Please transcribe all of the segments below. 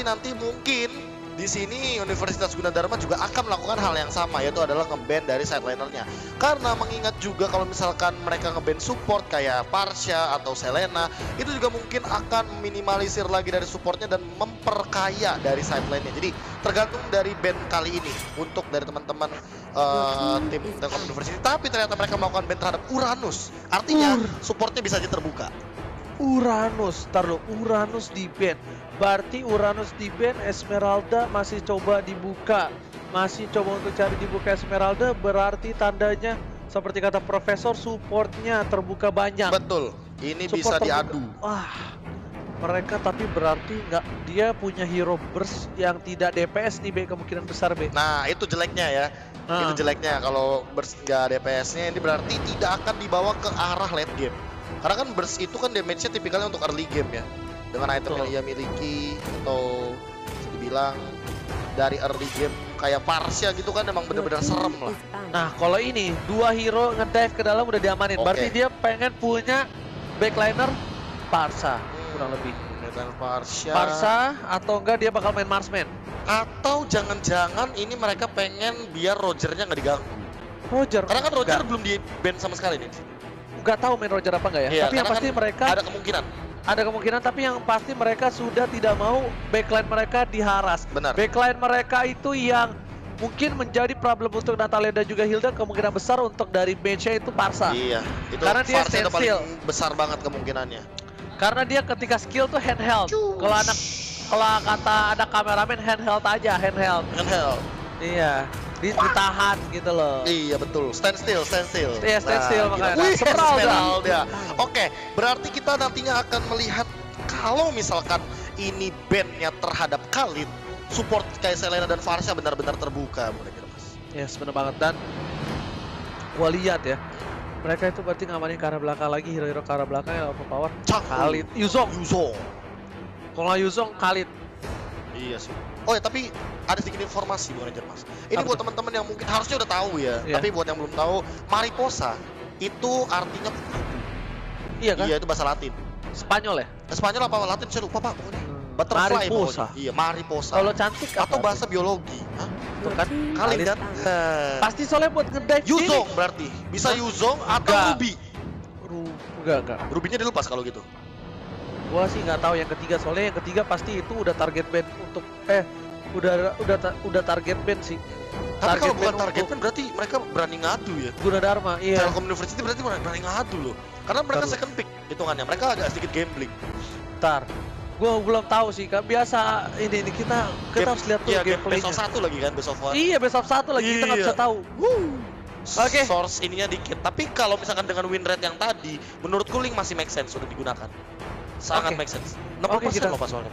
Berarti nanti mungkin di sini Universitas Gunadarma juga akan melakukan hal yang sama, yaitu adalah nge-ban dari sidelinernya. Karena mengingat juga kalau misalkan mereka nge-ban support kayak Farsha atau Selena, itu juga mungkin akan minimalisir lagi dari supportnya dan memperkaya dari sideline-nya. Jadi tergantung dari ban kali ini untuk dari teman-teman tim Telkom University. Tapi ternyata mereka melakukan ban terhadap Uranus. Artinya supportnya bisa aja terbuka. Uranus, taruh Uranus di ban. Berarti Uranus di ban, Esmeralda masih coba dibuka. Masih coba untuk cari dibuka Esmeralda, berarti tandanya seperti kata Profesor, supportnya terbuka banyak. Betul, ini Support bisa terbuka. diadu. Wah, mereka tapi berarti nggak, dia punya hero burst yang tidak DPS nih, B, kemungkinan besar, B. Nah, itu jeleknya ya. Itu jeleknya kalau burst nggak DPS-nya, ini berarti tidak akan dibawa ke arah late game. Karena kan burst itu kan damage-nya tipikalnya untuk early game ya. Dengan item yang ia miliki atau bisa dibilang dari early game kayak Farsha gitu kan emang bener-bener serem lah. Nah, kalau ini dua hero ngedive ke dalam udah diamanin. Berarti dia pengen punya backliner Farsha kurang lebih. Farsha atau enggak dia bakal main marksman. Atau jangan-jangan ini mereka pengen biar Rogernya nggak diganggu. Roger. Karena kan Roger belum di ban sama sekali nih. Nggak tahu main Roger apa enggak ya. Iya, tapi yang pasti kan mereka ada kemungkinan. Ada kemungkinan, tapi yang pasti mereka sudah tidak mau backline mereka diharas. Benar. Backline mereka itu yang mungkin menjadi problem untuk Natalia dan juga Hilda, kemungkinan besar untuk dari bench-nya itu Farsha. Iya, itu karena dia Farsha standstill. paling besar banget kemungkinannya. Karena dia ketika skill tuh handheld. Kalau kata ada kameramen handheld aja, handheld. Iya, ditahan gitu loh. Iya betul, stand still. Iya, stand still makanya. Wih, Esmeralda. Oke, berarti kita nantinya akan melihat kalau misalkan ini ban-nya terhadap Khalid, support kayak Selena dan Farsha benar-benar terbuka, kira-kira Mas. Yes, benar banget. Dan gua lihat ya, mereka itu berarti ngamanin ke arah belakang lagi, hero-hero ke arah belakang yang overpower. Khalid, Yuzong. Kalau nggak Yuzong, Khalid. Iya sih. Oh ya, tapi ada sedikit informasi Bung Ranger Mas. Ini buat teman-teman yang mungkin harusnya udah tahu ya, tapi buat yang belum tahu, Mariposa itu artinya kupu-kupu. Iya kan? Iya, itu bahasa Latin. Spanyol ya? Spanyol apa Latin saya lupa Pak pokoknya. Butterfly Mariposa. Iya, Mariposa. Kalau cantik atau bahasa biologi. Hah? Tuh kan? Khalid kan? Pasti soalnya buat ngedive Yuzong berarti. Bisa Yuzong atau Ruby. Enggak. Rubinya dilepas kalau gitu. Gua sih nggak tahu yang ketiga, soalnya yang ketiga pasti itu udah target ban untuk udah target ban sih. Tapi kalau bukan target ban berarti mereka berani ngadu ya. Gunadarma, iya. Telkom University berarti berani ngadu loh. Karena mereka second pick hitungannya. Mereka agak sedikit gambling. Ntar, gua belum tahu sih kan, biasa ini kita harus lihat tuh gameplaynya. Best of 1 lagi kan, best of 1. Iya, best of 1 lagi, kita nggak bisa tahu. Oke. Source ininya dikit. Tapi kalau misalkan dengan win rate yang tadi, menurutku Link masih make sense sudah digunakan. Sangat make sense. 60% kita loh pas soalnya.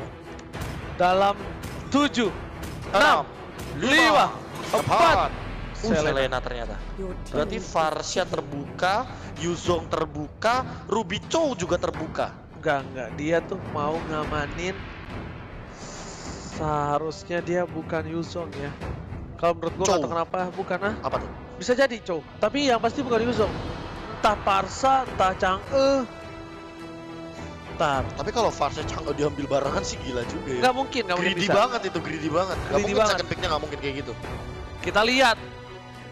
Dalam 7, 6, 5, 4. Selena ternyata. Berarti Farsha terbuka, Yuzong terbuka, Ruby Chow juga terbuka. Enggak. Dia tuh mau ngamanin. Seharusnya dia bukan Yuzong ya. Kalau menurut gua nggak tahu kenapa bukan Apa tuh? Bisa jadi Chow. Tapi yang pasti bukan Yuzong. Entah Farsha, entah Chang'e. Tapi kalau Farsha Chang'e diambil barengan sih gila juga ya. Nggak mungkin greedy bisa. banget itu, greedy banget. Nggak mungkin second picknya nggak mungkin kayak gitu. Kita lihat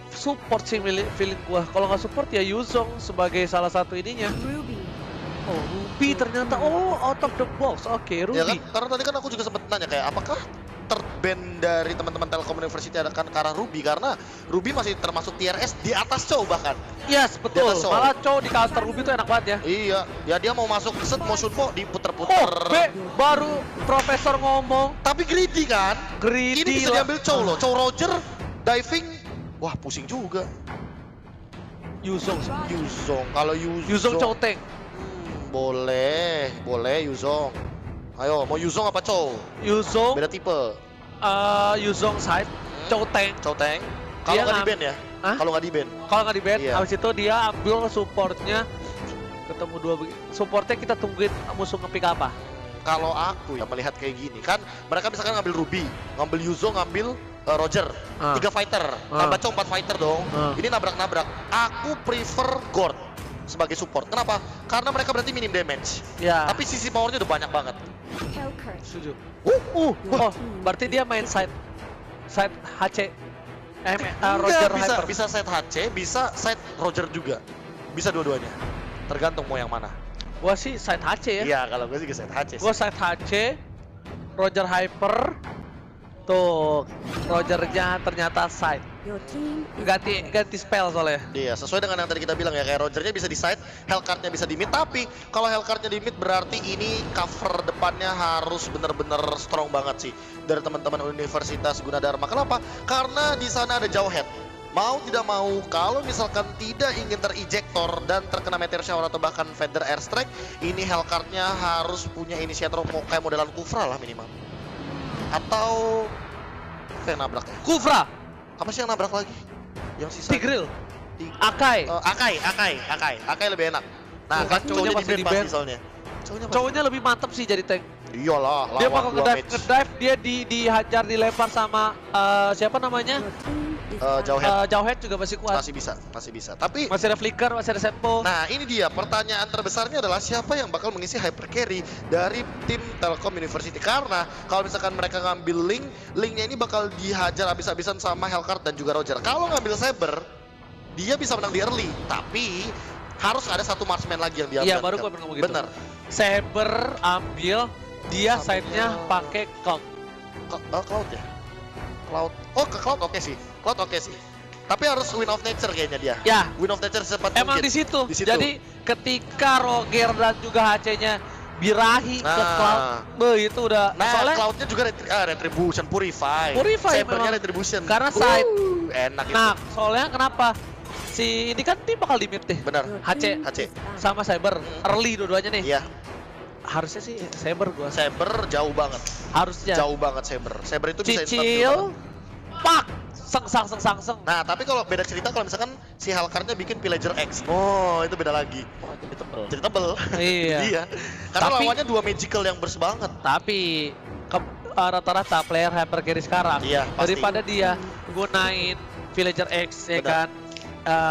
support sih feeling gua. Kalau nggak support ya Yuzong sebagai salah satu ininya. Oh, Ruby ternyata out of the box. Oke, Ruby. Ya kan? Karena tadi kan aku juga sempat nanya kayak apakah terban dari teman-teman Telkom University akan ke arah Ruby, karena Ruby masih termasuk tier S di atas Chow bahkan. Yes, betul. Malah Chow di counter Ruby tuh enak banget ya. Iya, ya dia mau masuk set mau Shunpo diputer-puter. Baru Profesor ngomong. Tapi greedy kan? Greedy. Ini bisa diambil Chow loh. Chow Roger diving. Wah, pusing juga. Yuzong. Kalau Yuzong Chow Tank. Boleh Yuzong. Ayo, mau Yuzong apa Chow? Yuzong. Beda tipe. Yuzong side, Chow Tank. Kalau nggak di ban ya? Kalau nggak di ban. Iya. Habis itu dia ambil supportnya. Ketemu dua supportnya, kita tungguin musuh nge-pick apa. Kalau aku ya melihat kayak gini kan, mereka misalkan ngambil Ruby, ngambil Yuzong, ngambil Roger, 3 fighter, tambah Chow 4 fighter dong. Ini nabrak-nabrak. Aku prefer Gord. sebagai support. Kenapa? Karena mereka berarti minim damage. Ya. Tapi sisi powernya udah banyak banget. Setuju. Oh, berarti dia main side HC. Roger bisa, Hyper. bisa side HC, bisa side Roger juga. Bisa dua-duanya. Tergantung mau yang mana. Gua sih side HC ya. Iya, kalau gue sih side HC. Gua side HC, Roger Hyper. Tuh, Rogernya ternyata side. Ganti spell soalnya. Iya, sesuai dengan yang tadi kita bilang ya, kayak Rogernya bisa di side, Hellcard-nya bisa di mid. Tapi kalau Hellcard-nya di mid berarti ini cover depannya harus bener-bener strong banget sih dari teman-teman Universitas Gunadarma. Kenapa? Karena di sana ada jauh head. Mau tidak mau, kalau misalkan tidak ingin terejector dan terkena meteor shower atau bahkan feather airstrike, ini Hellcard-nya harus punya inisiator kayak modelan Kufra lah minimal. Atau kayak nabrak ya? Kufra, Apa sih yang nabrak lagi? Yang sisa? Tigreal, Akai. Akai lebih enak. Nah, Bukan, kan cowoknya cowoknya masih di di band ban. pasti soalnya. Cowoknya lebih mantep sih jadi tank. Iyalah, Dia lawan bakal dua ngedive, match. dia dihajar, dilempar sama siapa namanya? Jauhead Jauhead juga masih kuat. masih bisa. Tapi Masih ada flicker, masih ada setpo. nah, ini dia pertanyaan terbesarnya adalah siapa yang bakal mengisi hyper carry dari tim Telkom University, karena kalau misalkan mereka ngambil linknya ini bakal dihajar habis-habisan sama Hellcard dan juga Roger. Kalau ngambil Saber, dia bisa menang di early, tapi harus ada satu marksman lagi yang diambil. Iya, baru gua ngomong gitu. Bener. Saber ambil, dia Sabernya- side-nya pakai Cloud. Cloud ya? Cloud. Oh, ke Cloud oke sih. Cloud oke sih. Tapi harus Win of Nature kayaknya dia. Ya, Win of Nature sempat emang mungkin. di situ. Di situ. Jadi ketika Roger dan juga HC-nya birahi ke Nah. Cloud, itu udah Nah, soalnya Cloud-nya juga Retribution, Purify. Purify Sabernya memang. Retribution. Karena side. Enak itu. Nah, soalnya kenapa? Si ini kan tim bakal di mid deh. Benar. HC HC. sama Saber, early dua-duanya nih. Iya, Harusnya sih Saber gua. Saber jauh banget. Harusnya. Jauh banget Saber. Saber itu bisa instant kill Cicil, banget. pak, sengsang. Nah, tapi kalau beda cerita kalau misalkan si Hellcard-nya bikin Pillager X. Oh, itu beda lagi. Jadi tebel. Iya. Iya. Karena Tapi- lawannya dua magical yang burst banget. Tapi rata-rata player hyper carry sekarang Iya, pasti. daripada dia gunain Villager X ya Benar. kan.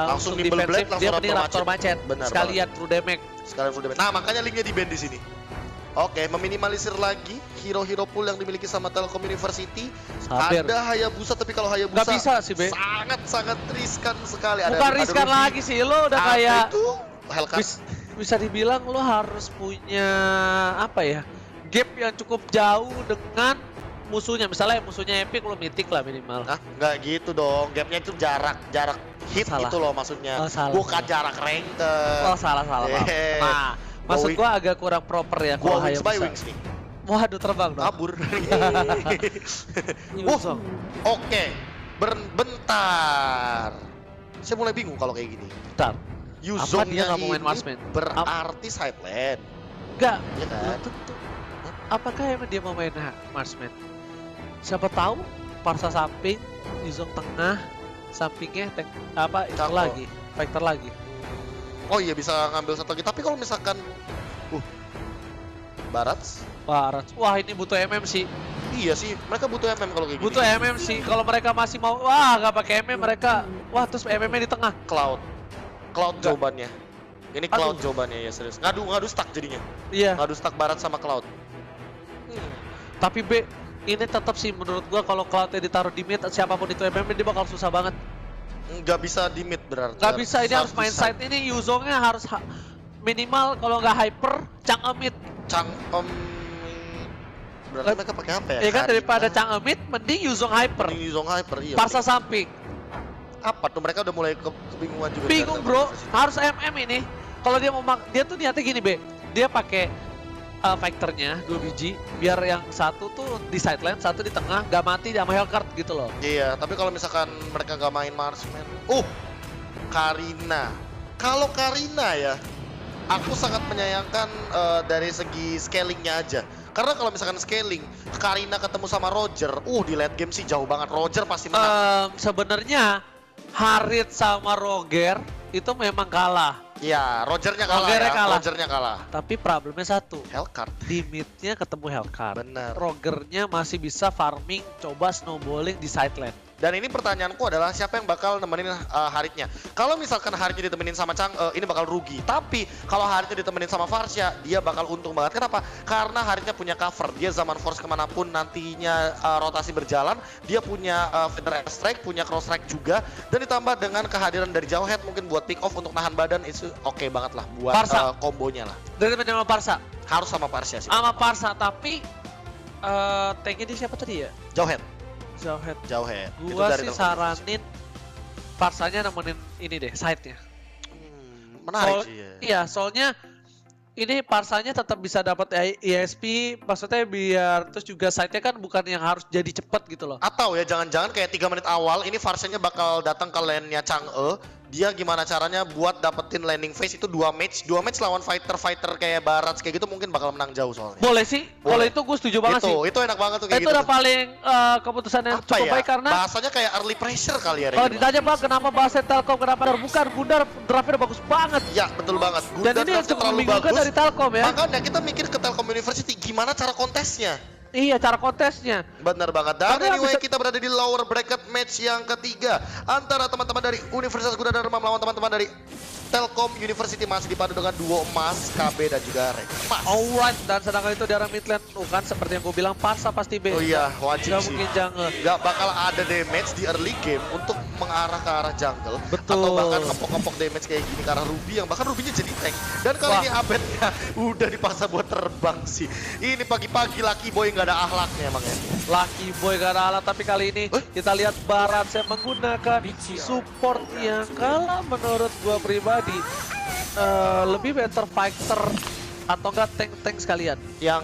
Langsung untuk nimble blade, defensif, langsung dia mending Raptor Raptor Macet. Benar Sekalian true damage. Sekalian full damage. Nah, makanya linknya di band di sini. Oke, meminimalisir lagi hero-hero pool yang dimiliki sama Telkom University. Sabar. Ada Hayabusa, tapi kalau Hayabusa Nggak bisa sih, Be. sangat riskan sekali. Bukan riskan Ruby. lagi sih, lo udah Ada kayak itu Hellcard. bisa dibilang lo harus punya apa ya, gap yang cukup jauh dengan musuhnya. Misalnya musuhnya epic, lo mythic lah minimal. Nah, nggak gitu dong. Gapnya itu jarak hit Salah. itu loh maksudnya. Oh, salah. Bukan jarak ranked. Oh salah. Eh. Nah, maksud gua agak kurang proper ya Gua kalau wings by Hayabusa. wings nih. Waduh, terbang dong. Kabur. Yuzong. Oke. Bentar. Saya mulai bingung kalau kayak gini. Bentar. Yuzongnya dia nggak mau main ini marksman? berarti side lane. Enggak, Iya kan? belum tentu. Apakah emang dia mau main marksman? Siapa tahu Parsa samping, Yuzong tengah, sampingnya tank apa itu Cako. lagi, fighter lagi. Oh iya, bisa ngambil satu lagi. Tapi kalau misalkan Barat, Wah, ini butuh MM sih. iya sih, mereka butuh MM kalau kayak gini. Butuh MM sih. Kalau mereka masih mau, wah nggak pakai MM mereka. Wah, terus MM-nya di tengah. Cloud Enggak. jawabannya. Ini Cloud Aduh. jawabannya ya, serius. Ngadu stuck jadinya. Iya. Ngadu stuck Barat sama Cloud. Tapi B, ini tetap sih menurut gua kalau Cloud-nya ditaruh di mid, siapapun itu MM dia bakal susah banget. Nggak bisa di mid berarti. Nggak bisa, ini harus main di side. Ini Yuzongnya harus minimal kalau nggak hyper, mid. Berarti mereka pakai apa ya? Ya kan, daripada Karina, mid, mending Yuzong hyper. mending Yuzong Hyper, iya. Parsa samping. Apa tuh, mereka udah mulai kebingungan juga. Bingung dari bro, Telkom harus MM ini. Kalau dia mau dia tuh niatnya gini B, dia pakai factornya 2 biji, biar yang satu tuh di side lane, satu di tengah, gak mati sama Hellcard gitu loh. Iya, tapi kalau misalkan mereka nggak main marksman, Karina. Kalau Karina ya, aku sangat menyayangkan dari segi scalingnya aja. Karena kalau misalkan scaling, Karina ketemu sama Roger, di late game sih jauh banget. Roger pasti menang. Sebenarnya Harit sama Roger itu memang kalah. Iya, Rogernya kalah Rogernya ya. kalah. Rogernya kalah. Tapi problemnya satu, Hellcard. di mid-nya ketemu Hellcard. Bener. Rogernya masih bisa farming, coba snowballing di side lane. Dan ini pertanyaanku adalah siapa yang bakal nemenin Haritnya. Kalau misalkan Haritnya ditemenin sama Chang'e, ini bakal rugi. Tapi kalau Haritnya ditemenin sama Varsha, dia bakal untung banget. Kenapa? Karena Haritnya punya cover. Dia zaman force kemanapun nantinya rotasi berjalan, dia punya Feather Strike, punya Cross Strike juga. Dan ditambah dengan kehadiran dari Jawhead mungkin buat pick off untuk nahan badan, itu oke banget lah buat kombonya lah. Dari temen sama Parsa? Harus sama Varsha sih. Sama Parsa, tapi tanknya dia siapa tadi ya? Jawhead. Jawhead. Gua sih saranin Parsanya nemenin ini deh, side-nya. Menarik sih ya. Iya, soalnya ini Parsanya tetap bisa dapat ESP, maksudnya biar terus juga side-nya kan bukan yang harus jadi cepet gitu loh. Atau ya jangan-jangan kayak 3 menit awal ini Varsanya bakal datang ke lane-nya Chang'e. Dia gimana caranya buat dapetin landing phase itu 2 match lawan fighter kayak Barats kayak gitu mungkin bakal menang jauh soalnya. Boleh sih, kalau itu gue setuju banget sih. Itu enak banget tuh kayak itu gitu. Itu udah paling keputusan yang apa cukup ya? baik karena bahasanya kayak early pressure kali ya. Kalau ditanya Bang kenapa bahasa Telkom, kenapa bukan Gundar draftnya udah bagus banget. Ya betul banget. Dan ini yang cukup membingungkan dari Telkom ya. Makanya kita mikir ke Telkom University gimana cara kontesnya. Iya, cara kontesnya. Benar banget. Dan anyway kita berada di lower bracket match yang ketiga antara teman-teman dari Universitas Gunadarma melawan teman-teman dari Telkom University, masih dipadu dengan duo emas, KB dan juga Red Emas. Alright, dan sedangkan itu di arah mid lane bukan seperti yang gue bilang, Parsa pasti B. Oh iya, wajib sih. Mungkin jungle. Gak bakal ada damage di early game untuk mengarah ke arah jungle. Betul. Atau bahkan ngepok-ngepok damage kayak gini ke arah Ruby yang bahkan Ruby-nya jadi tank. Dan kali ini Abednya udah dipaksa buat terbang sih. Ini pagi-pagi Lucky Boy nggak ada akhlaknya emang ya. Lucky Boy gak ada alat, tapi kali ini kita lihat Barat saya menggunakan support yang kalau menurut gua pribadi lebih better fighter atau enggak tank sekalian. Yang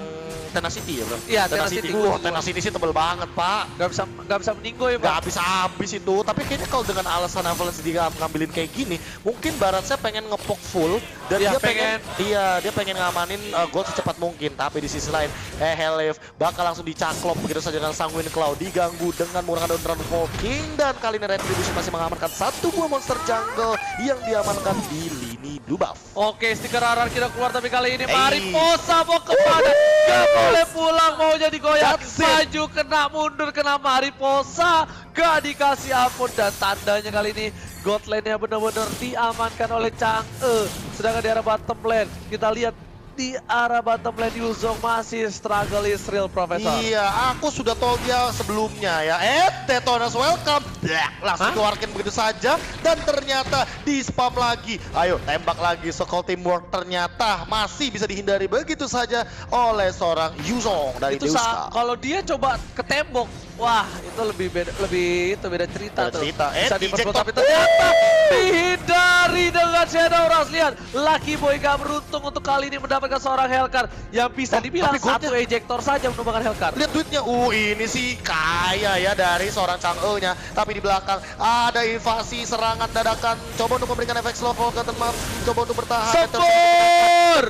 Tenacity ya bro? Iya, Tenacity. Tenacity sih tebel banget pak. Gak bisa meninggoy pak. Gak habis-habis itu. Tapi kayaknya kalau dengan alasan Avalanche dia ngambilin kayak gini, mungkin Barat saya pengen ngepok full dan dia pengen ngamanin gold secepat mungkin. Tapi di sisi lain, Helif bakal langsung dicaklop begitu saja dengan Sanguine Cloud, diganggu dengan menggunakan Dawn King, dan kali ini Retribution masih mengamankan satu buah monster jungle yang diamankan di lini blue buff. Oke, stiker RR kita keluar, tapi kali ini Mariposa mau kemana? Gak boleh pulang, mau jadi goyang. Maju kena mundur, kena Mariposa. Gak dikasih ampun, dan tandanya kali ini God lane-nya benar-benar diamankan oleh Chang'e. Sedangkan di arah bottom lane kita lihat di arah bottom lane Yuzong masih struggle is real, Profesor. Iya, aku sudah told dia sebelumnya ya. Tetonas welcome. Langsung keluarkan begitu saja dan ternyata di spam lagi. Ayo tembak lagi. Sokol teamwork ternyata masih bisa dihindari begitu saja oleh seorang Yuzong dari Deuska. Kalau dia coba ke tembok, wah itu beda cerita tuh. Bisa diperkuat, tapi ternyata dihindari dengan Shadow Rush. Lihat, Lucky Boy gak beruntung untuk kali ini mendapatkan seorang Hellcat yang bisa dibilang satu ejector saja menumbangkan Hellcat. Lihat duitnya, ini sih kaya ya dari seorang Chang'e-nya. Tapi di belakang ada invasi serangan dadakan. Coba untuk memberikan efek slow Forgotten Map, coba untuk bertahan.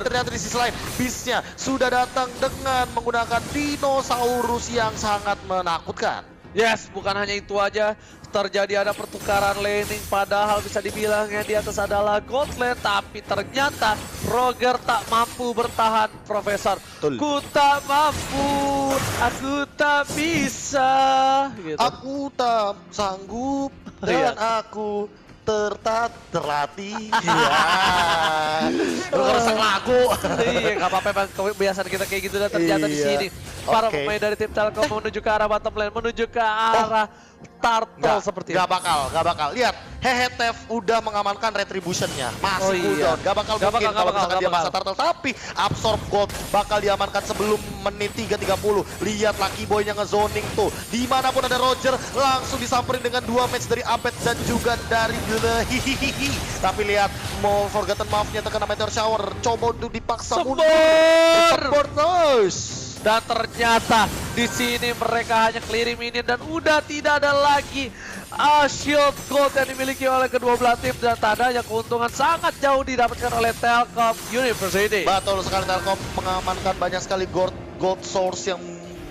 Ternyata di sisi lain, Beast-nya sudah datang dengan menggunakan dinosaurus yang sangat menakutkan. Yes, bukan hanya itu aja. Terjadi ada pertukaran laning, padahal bisa dibilang yang di atas adalah Godland, tapi ternyata Roger tak mampu bertahan, Profesor. Betul. Ku tak mampu, aku tak bisa gitu. Aku tak sanggup dan aku terlatih. Ya. Ngerusak lagu. Iya, gak apa-apa, emang kebiasaan kita kayak gitu dan ternyata di sini para pemain dari tim Telkom menuju ke arah bottom lane, menuju ke arah turtle seperti itu. Gak bakal. Lihat, Hehetef udah mengamankan retribution-nya. Masih cooldown. Gak bakal mungkin kalau misalkan dia masa turtle. Tapi absorb gold bakal diamankan sebelum menit 3.30. Lihat Lucky Boy-nya ngezoning tuh. Dimanapun ada Roger, langsung disamperin dengan 2 match dari Abed dan juga dari Hihihi. Tapi lihat, mau Forgotten Mouth-nya terkena Meteor Shower. Coba untuk dipaksa mundur. Support terus. Dan ternyata di sini mereka hanya clearing minion dan udah tidak ada lagi shield gold yang dimiliki oleh kedua belah tim, dan tandanya keuntungan sangat jauh didapatkan oleh Telkom University. Betul sekali, Telkom mengamankan banyak sekali gold source yang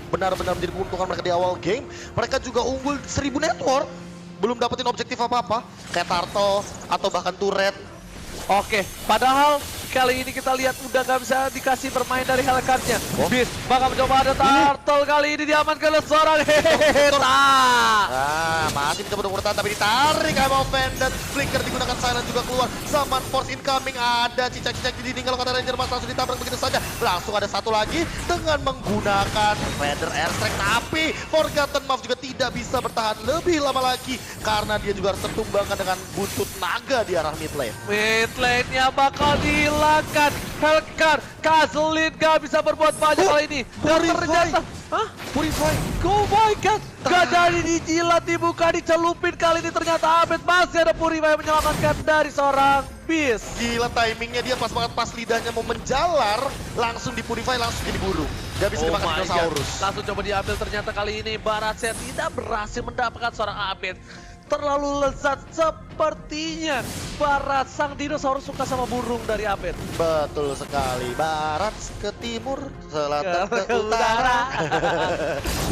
benar-benar menjadi keuntungan mereka di awal game. Mereka juga unggul 1000 network, belum dapetin objektif apa-apa kayak turtle atau bahkan turret. Oke, padahal kali ini kita lihat udah gak bisa dikasih bermain dari Hellcard-nya. Beast bakal mencoba ada turtle kali ini diamankan oleh seorang Heta. Nah, masih mencoba untuk bertahan tapi ditarik sama Van dan Flicker digunakan silent juga keluar. Zaman force incoming ada cicak-cicak di dinding kalau kata Ranger Mas langsung ditabrak begitu saja. Langsung ada satu lagi dengan menggunakan Feather Airstrike tapi Forgotten Mouth juga tidak bisa bertahan lebih lama lagi karena dia juga harus tertumbangkan dengan buntut naga di arah mid lane. Mid lane-nya bakal dihilangkan. Hellcard, Kazlin gak bisa berbuat banyak kali ini. Dan ternyata, Purify. oh my god, gak jadi dijilat, dibuka, dicelupin kali ini ternyata Abed masih ada Purify yang menyelamatkan dari seorang Beast. Gila timingnya dia pas banget pas lidahnya mau menjalar langsung di Purify langsung jadi burung. Gak bisa dimakan my dinosaurus. God. Langsung coba diambil ternyata kali ini Baratse tidak berhasil mendapatkan seorang Abed. Terlalu lezat sepertinya Barat sang dinosaurus suka sama burung dari Abed. Betul sekali. Barat ke timur, selatan ke utara.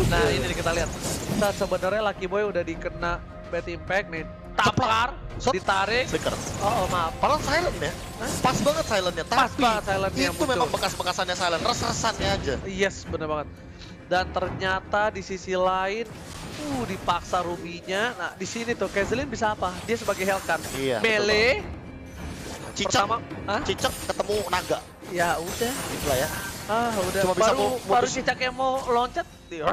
Nah ini nih kita lihat. Nah, sebenarnya Lucky Boy udah dikena bad impact nih. Tampar, ditarik. Flicker. Oh maaf. Padahal silent ya. Pas banget silentnya. Pas Tapi banget silentnya, itu memang bekas-bekasannya silent. Res-resannya aja. Yes, bener banget. Dan ternyata di sisi lain, dipaksa Ruby-nya. Nah, di sini tuh Kazlin bisa apa? Dia sebagai Hellcard. Iya, Melee. Cicak, Pertama, cicak ketemu naga. ya udah. Itulah ya. Udah. Cuma bisa Baru cicak yang mau loncat. Iya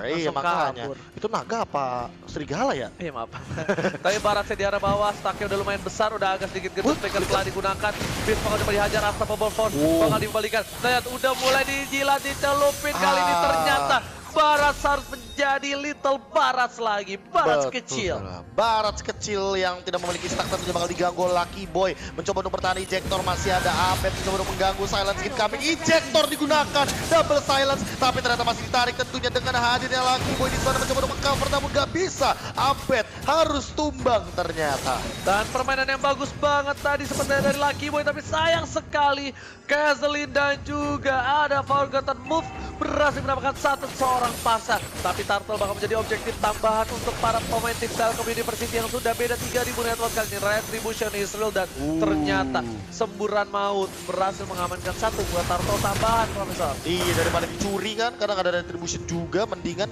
Langsung makanya. kabur. Itu naga apa serigala ya? Iya maaf. Tapi Baratse di arah bawah, stacknya udah lumayan besar, udah agak sedikit gendut, Flicker telah digunakan. Beast bakal coba dihajar, Unstoppable Force bakal dibalikan. Lihat udah mulai dijilat, dicelupin kali ini ternyata Barat harus menjadi Little Barat lagi. Barat kecil. Barat kecil yang tidak memiliki stack tentunya bakal diganggu Lucky Boy. Mencoba untuk bertahan ejector, masih ada Abed mencoba untuk mengganggu silence incoming. Ejector digunakan, double silence. Tapi ternyata masih ditarik tentunya dengan hadirnya Lucky Boy di sana mencoba untuk meng-cover namun gak bisa. Abed harus tumbang ternyata. Dan permainan yang bagus banget tadi sebenarnya dari Lucky Boy. Tapi sayang sekali Kazlin dan juga ada Forgotten Move berhasil mendapatkan seorang pasar. Tapi Turtle bakal menjadi objektif tambahan untuk para pemain tim Telkom University yang sudah beda 3000 network kali ini. Retribution Israel dan ternyata semburan maut berhasil mengamankan satu buat Turtle tambahan, Profesor. Iya, daripada dicuri kan karena ada retribution juga, mendingan.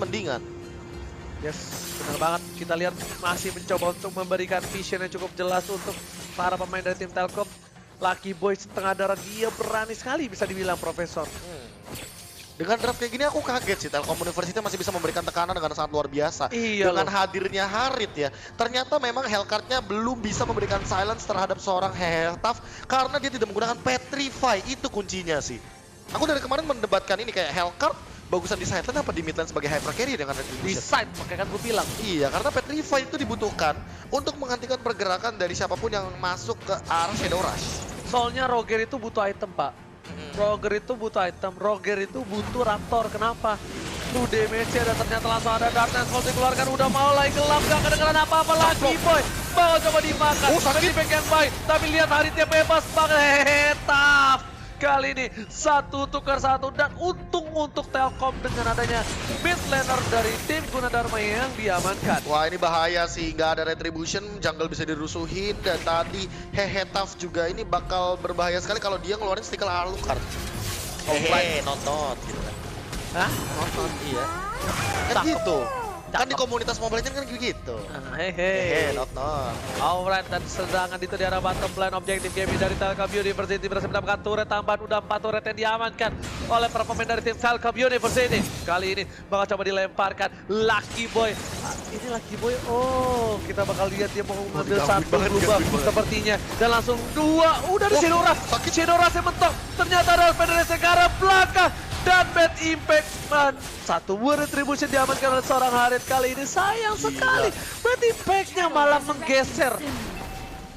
Yes, benar banget. Kita lihat masih mencoba untuk memberikan vision yang cukup jelas untuk para pemain dari tim Telkom. Lucky Boy setengah darah, dia berani sekali bisa dibilang, Profesor. Dengan draft kayak gini aku kaget sih, Telkom University masih bisa memberikan tekanan dengan sangat luar biasa. Iya dengan hadirnya Harit ya, ternyata memang Hellcard-nya belum bisa memberikan silence terhadap seorang Helltaf karena dia tidak menggunakan Petrify, itu kuncinya sih. Aku dari kemarin mendebatkan ini kayak Hellcard bagusan di side lane apa di mid lane sebagai hyper carry dengan Retribution? Di side, makanya kan gue bilang. Iya, karena Petrify itu dibutuhkan untuk menghentikan pergerakan dari siapapun yang masuk ke arah Shadow Rush. Soalnya Roger itu butuh item, Pak. Roger itu butuh item, Roger itu butuh Raptor. Kenapa? Tuh damage dan ternyata langsung ada Darkness Fall dikeluarkan, udah mulai gelap, gak kedengeran apa-apa lagi, Boy. Mau coba dimakan, sakit back baik, tapi lihat Haritnya bebas banget, tough. Kali ini 1 tukar 1 dan untung untuk Telkom dengan adanya mid laner dari tim Gunadarma yang diamankan. Wah, ini bahaya sih, nggak ada retribution, jungle bisa dirusuhin dan tadi Hehetaf juga ini bakal berbahaya sekali kalau dia ngeluarin stickle Alucard. Hehe, not gitu kan. Hah? Not, iya. Kan gitu. Kan di komunitas Mobile Legends kan gitu. Hehe, not. Alright, dan sedangkan itu di arah bottom lane objektif game dari Telkom University berhasil mendapatkan turret tambahan, udah 4 turret yang diamankan oleh para pemain dari tim Telkom University. Kali ini bakal coba dilemparkan Lucky Boy. Ini Lucky Boy, kita bakal lihat dia mau ngambil satu lubang sepertinya. Dan langsung 2, udah ada Shadowrush. Shadowrush yang mentok, ternyata ada Federasi ke arah belakang. Dan bad impact, man. 1 buah retribution diamankan oleh seorang Harit kali ini. Sayang sekali, bad impact-nya malah menggeser.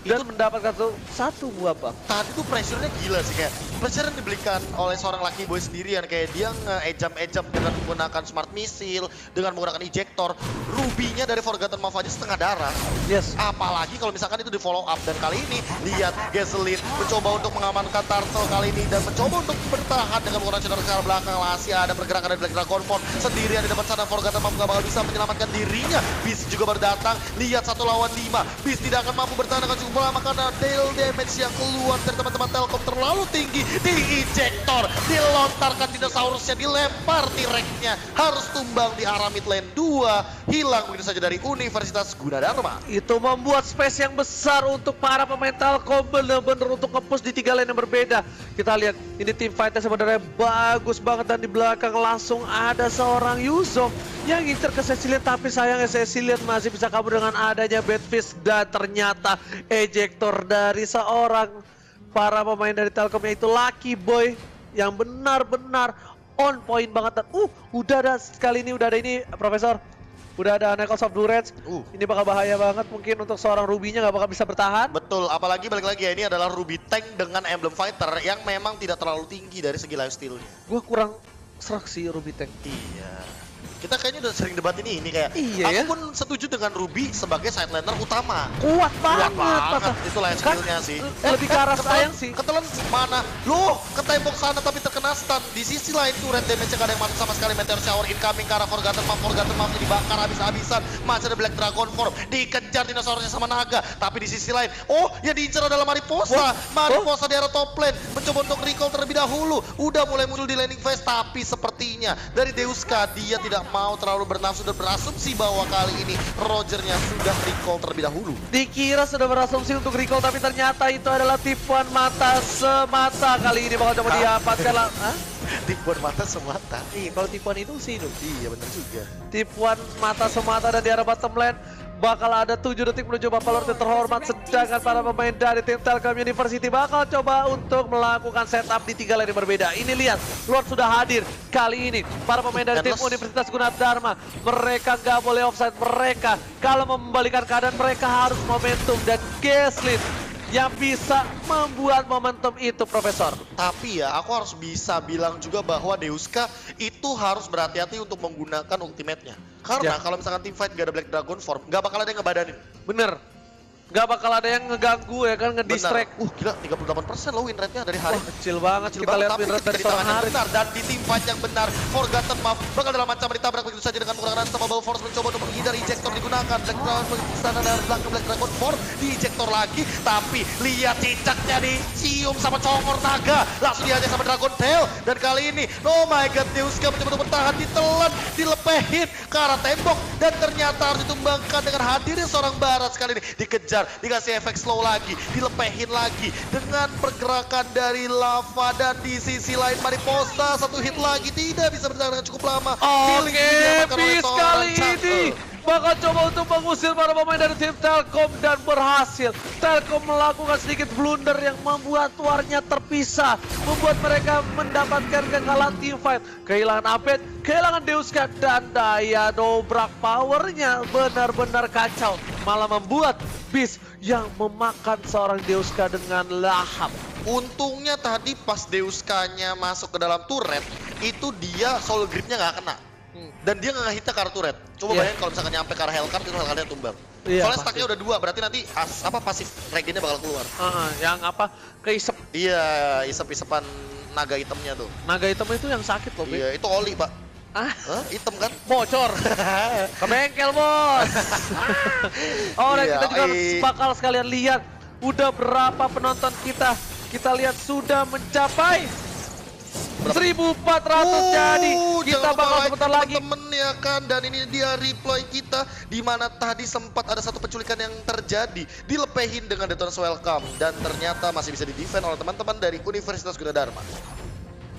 Dan mendapatkan satu buah bang. Tadi tuh pressure-nya gila sih, kayak pressure yang diberikan oleh seorang Lucky Boy sendirian. Kayak dia nge-ejam dengan menggunakan smart missile, dengan menggunakan ejector. Ruby-nya dari Forgotten Mouth aja setengah darah. Yes. Apalagi kalau misalkan itu di follow up. Dan kali ini lihat Kazlin mencoba untuk mengamankan Turtle kali ini dan mencoba untuk bertahan dengan menggunakan cedera ke arah belakang. Masih ada pergerakan dari Black Dragon Form sendirian di depan sana. Forgotten Mouth gak bakal bisa menyelamatkan dirinya. Beast juga baru datang. Lihat 1 lawan 5. Beast tidak akan mampu bertahan dengan cukup cukup lama karena deal damage yang keluar dari teman-teman Telkom terlalu tinggi. Di ejector, dilontarkan dinosaurusnya, dilempar T-Rex-nya. Harus tumbang di arah mid lane 2. Hilang begitu saja dari Universitas Gunadarma. Itu membuat space yang besar untuk para pemain Telkom, bener-bener untuk nge-push di 3 lane yang berbeda. Kita lihat ini tim fight-nya sebenarnya bagus banget, dan di belakang langsung ada seorang Yuzong yang ngincer ke Cecilian, tapi sayangnya Cecilian masih bisa kabur dengan adanya Badfish, dan ternyata ejector dari seorang para pemain dari Telkom, yaitu Lucky Boy yang benar-benar on point banget. Dan udah ada kali ini, udah ada ini Profesor, udah ada Knuckles of Durance. Ini bakal bahaya banget, mungkin untuk seorang Ruby-nya nggak bakal bisa bertahan. Betul, apalagi balik lagi ya, ini adalah Ruby Tank dengan Emblem Fighter yang memang tidak terlalu tinggi dari segi lifesteal-nya. Gua kurang serak sih Ruby Tank. Iya. Kita kayaknya udah sering debat ini kayak Iya, aku pun setuju dengan Ruby sebagai side laner utama. Kuat banget. Itu life skill-nya sih. Lebih ke arah sayang sih. Ketelan mana? Loh, ke tembok sana tapi terkena stun. Di sisi lain tuh red damage-nya gak ada yang masuk sama sekali. Meteor shower incoming ke arah Forgotten Map dibakar habis-habisan. Masih ada Black Dragon Form, dikejar dinosaurusnya sama naga. Tapi di sisi lain, yang diincar adalah Mariposa. Mariposa di arah top lane mencoba untuk recall terlebih dahulu. Udah mulai muncul di laning phase, tapi sepertinya dari Deuska dia tidak mau terlalu bernafsu dan berasumsi bahwa kali ini Rogernya sudah recall terlebih dahulu. Dikira sudah berasumsi untuk recall, tapi ternyata itu adalah tipuan mata semata. Kali ini bakal coba didapatkan lah. Tipuan mata semata. Iya, kalau tipuan itu sih itu. Iya bener juga. Tipuan mata semata, dan di arah bottom lane bakal ada 7 detik menuju Buffalo yang terhormat. Sedangkan para pemain dari tim Telkom University bakal coba untuk melakukan setup di 3 lane yang berbeda. Ini lihat, Lord sudah hadir. Kali ini para pemain dari tim Universitas Gunadarma, mereka nggak boleh offside. Mereka kalau membalikan keadaan, mereka harus momentum, dan Gaslit yang bisa membuat momentum itu, Profesor. Tapi ya, aku harus bisa bilang juga bahwa Deuska itu harus berhati-hati untuk menggunakan ultimate-nya. Karena kalau misalkan team fight gak ada Black Dragon Form, gak bakal ada yang ngebadanin. Bener. Gak bakal ada yang ngeganggu ya kan, ngedistract. Gila, 38% loh win rate-nya dari hari. Wah, kecil banget. Kita lihat win rate dari seorang hari. Benar, dan di tim fight yang benar, Forgotten Map bakal dalam macam ditabrak begitu saja dengan menggunakan Unstoppable Force, mencoba untuk menghindari ejector digunakan. Black Dragon sana dari belakang Black Dragon Force di ejector lagi, tapi lihat cicaknya dicium sama congor naga, langsung dihajar sama Dragon Tail. Dan kali ini, oh my god, Deuska mencoba untuk bertahan, ditelan, dilepehin ke arah tembok, dan ternyata harus ditumbangkan dengan hadirnya seorang barat. Sekali ini dikejar, dikasih efek slow lagi, dilepehin lagi dengan pergerakan dari lava, dan di sisi lain Mariposa satu hit lagi tidak bisa bertahan dengan cukup lama. Oke, bis kali ini bakal coba untuk mengusir para pemain dari tim Telkom, dan berhasil. Telkom melakukan sedikit blunder yang membuat warnya terpisah, membuat mereka mendapatkan kekalahan team fight. Kehilangan Abed, kehilangan Deuska, dan daya dobrak powernya benar-benar kacau. Malah membuat Bis yang memakan seorang Deuska dengan lahap. Untungnya tadi pas Deuskanya masuk ke dalam turret, itu dia soul gripnya nggak kena. Dan dia nggak hitnya ke arah turret. Coba bayangin kalau misalkan nyampe ke arah Hellcard, itu Hellcardnya tumbang. Soalnya stacknya udah 2, berarti nanti pasif regennya bakal keluar. Yang keisep. Iya, isep-isepan naga hitamnya tuh. Naga hitam itu yang sakit loh, Iya, itu oli, Pak. Hitam kan? Bocor. Ke bengkel, Bos. Dan kita juga bakal sekalian lihat udah berapa penonton kita. Kita lihat sudah mencapai 1.400. Jadi kita bakal sebentar lagi, temen ya kan. Dan ini dia replay kita, di mana tadi sempat ada satu penculikan yang terjadi, dilepehin dengan Detona's Welcome, dan ternyata masih bisa di-defend oleh teman-teman dari Universitas Gunadarma.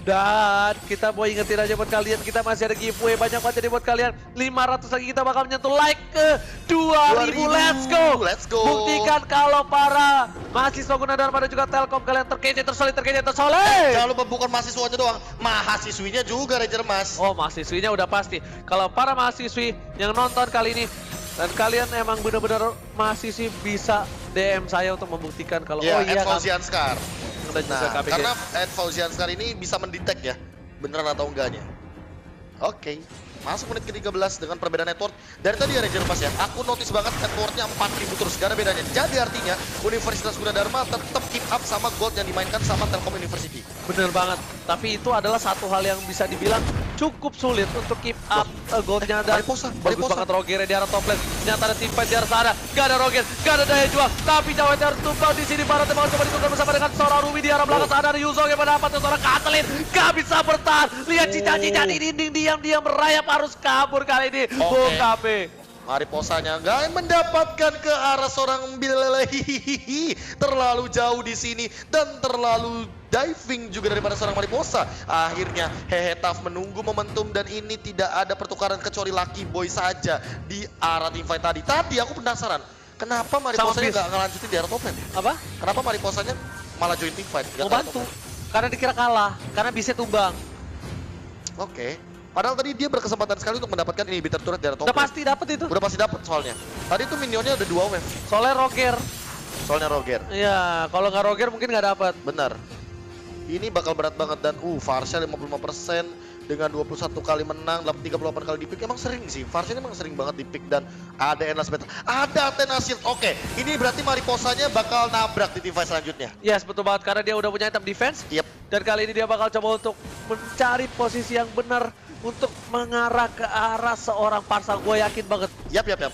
Dan kita mau ingetin aja buat kalian, kita masih ada giveaway banyak banget. Jadi buat kalian 500 lagi kita bakal menyentuh like ke 2.000. Let's go. Buktikan kalau para mahasiswa Gunadarma dan juga Telkom kalian terkece, tersolid. Jangan lupa bukan mahasiswanya doang, mahasiswinya juga, Ranger Mas. Mahasiswinya udah pasti. Kalau para mahasiswi yang nonton kali ini dan kalian emang benar-benar mahasiswi, bisa DM saya untuk membuktikan kalau Fauzian Scar. Nah, karena Fauzian Scar ini bisa mendetek ya, beneran atau enggaknya. Oke. Masuk menit ke-13 dengan perbedaan network. Dari tadi ya Ranger Mas ya, aku notice banget networknya 4.000 terus, gak ada bedanya. Jadi artinya Universitas Gunadarma tetap keep up sama gold yang dimainkan sama Telkom University. Bener banget, tapi itu adalah satu hal yang bisa dibilang cukup sulit untuk keep up goldnya dan Mariposa, bagus Mariposa. banget Roger di arah top lane. Ternyata ada tim fight di arah sana. Gak ada Roger, gak ada daya jual. Tapi Jawet harus tumbang di sini. Barat memang coba ditukar bersama dengan seorang Ruby di arah belakang sana. Ada Yuzong yang mendapatkan seorang Kathleen. Gak bisa bertahan. Lihat cica-cica di dinding diam-diam merayap harus kabur kali ini. Bokape. Mariposanya nggak mendapatkan ke arah seorang Bilelehihihi. Terlalu jauh di sini dan terlalu diving juga daripada seorang Mariposa. Akhirnya Hehetaf menunggu momentum dan ini tidak ada pertukaran kecuali Lucky Boy saja di arah teamfight tadi. Tadi aku penasaran, kenapa Mariposanya nggak ngelanjutin di arah top lane? Apa? Kenapa Mariposanya malah join teamfight? Mau bantu. Karena dikira kalah, karena bisa tumbang. Oke. Padahal tadi dia berkesempatan sekali untuk mendapatkan inhibitor turret dari top Udah lane. pasti dapat itu. Udah pasti dapat soalnya. Tadi tuh minionnya ada 2 wave. Soalnya Roger. Soalnya Roger. Iya, kalau nggak Roger mungkin nggak dapat. Benar. Ini bakal berat banget dan Farsha 55% dengan 21 kali menang, 38 kali di pick. Emang sering sih, Farsha ini emang sering banget di pick dan ada Endless Battle. Ada Athena Shield. Oke, ini berarti Mariposanya bakal nabrak di teamfight selanjutnya. Yes, betul banget karena dia udah punya item defense. Yep. Dan kali ini dia bakal coba untuk mencari posisi yang benar untuk mengarah ke arah seorang Parsal. Gue yakin banget. Yap. Yap.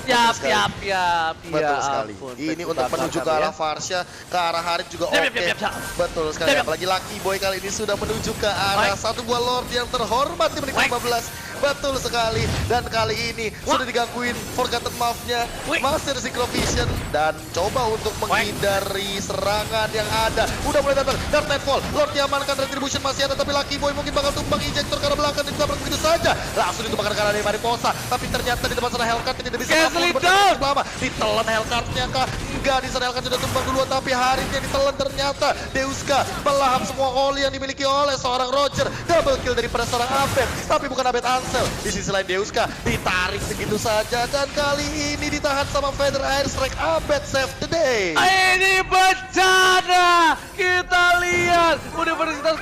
Betul sekali. Ampun, Ini betul untuk banget menuju ke kali arah ya. Farsha, ke arah Harit juga Yap, oke. yap, yap. Betul sekali. Yap. Apalagi Lucky Boy kali ini sudah menuju ke arah satu buah Lord yang terhormat di menit 15. Betul sekali. Dan kali ini sudah digangguin Forgotten Mouth-nya, Master Synchrovision dan coba untuk menghindari serangan yang ada. Udah mulai datang Dark Nightfall. Lord diamankan, Retribution masih ada tapi Lucky Boy mungkin bakal tumbang injektor ke arah belakang dan ditabrak begitu saja. Langsung ditumbangkan ke arah dari Mariposa. Tapi ternyata di depan sana Hellcat tidak bisa Castle down. lama. Ditelan Hellcat-nya kah? Enggak, di sana Hellcat sudah tumbang duluan tapi Haritnya ditelan ternyata. Deuska melahap semua oli yang dimiliki oleh seorang Roger. Double kill daripada seorang Abed. Tapi bukan Abed Ansel. Di sisi lain Deuska ditarik begitu saja dan kali ini ditahan sama Feather Airstrike. Abed save the day. Ini bencana. Kita lihat Universitas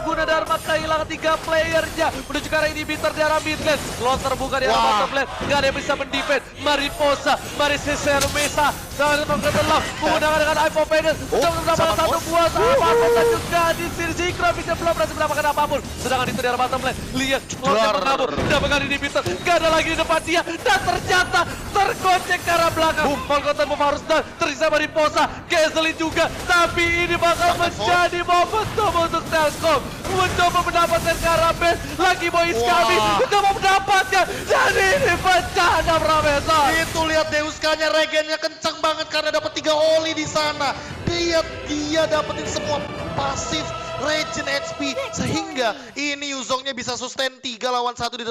Gunadarma kehilangan 3 playernya menuju ke arah inhibitor di arah mid lane. Slot terbuka di arah bottom lane. Gak ada yang bisa mendefend. Mariposa, Mariposa Mesa. Dan Forgotten Love menggunakan dengan Eye of Venus. Sudah mendapatkan satu buah sahabat dan juga di sini Synchrovision belum berhasil mendapatkan apapun. Sedangkan itu di arah bottom lane. Lihat Slot yang mengamuk. Mendapatkan inhibitor. Gak ada lagi di depan dia. Dan ternyata tergocek ke arah belakang. Forgotten Move harus down. Tersisa Mariposa. Gasolin juga. Tapi ini bakal menjadi momentum untuk Telkom. Mencoba mendapatkan ke arah base. Lucky Boy is coming. Mencoba mendapatkan. Dan ini bencana Pramesa. Itu lihat Deuskanya regennya kencang banget karena dapat 3 oli di sana. Dia dapetin semua pasif regen HP sehingga ini Yuzongnya bisa sustain 3 lawan 1 di depan.